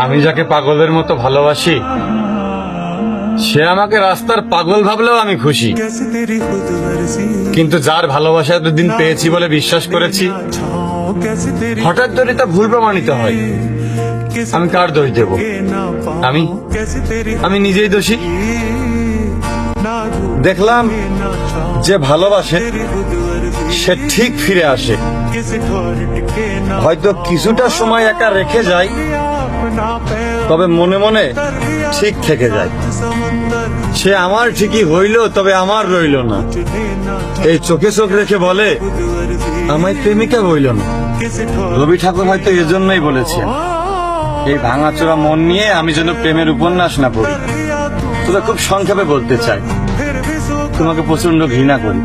আমি যাকে পাগলের মতো ভালোবাসি সে আমাকে রাস্তার পাগল ভাবলেও আমি খুশি। কিন্তু যার ভালোবাসা এতদিন পেয়েছি বলে বিশ্বাস করেছি, হঠাৎ করে তা ভুল প্রমাণিত হয়। আমি কার দোষ দেব? আমি নিজেই দোষী। দেখলাম যে ভালোবাসে সে ঠিক ফিরে আসে, হয়তো কিছুটা সময় একা রেখে যায়, তবে মনে মনে ঠিক থেকে যায়। সে আমার ঠিকই হইল, তবে আমার রইল না। এই চোখে চোখ রেখে বলে আমায় প্রেমিকা বইল না। রবি ঠাকুর হয়তো এজন্যই বলেছেন, এই ভাঙাচোরা মন নিয়ে আমি যেন প্রেমের উপন্যাস না পড়ি। তবে খুব সংক্ষেপে বলতে চাই, তোমাকে প্রচন্ড ঘৃণা করি।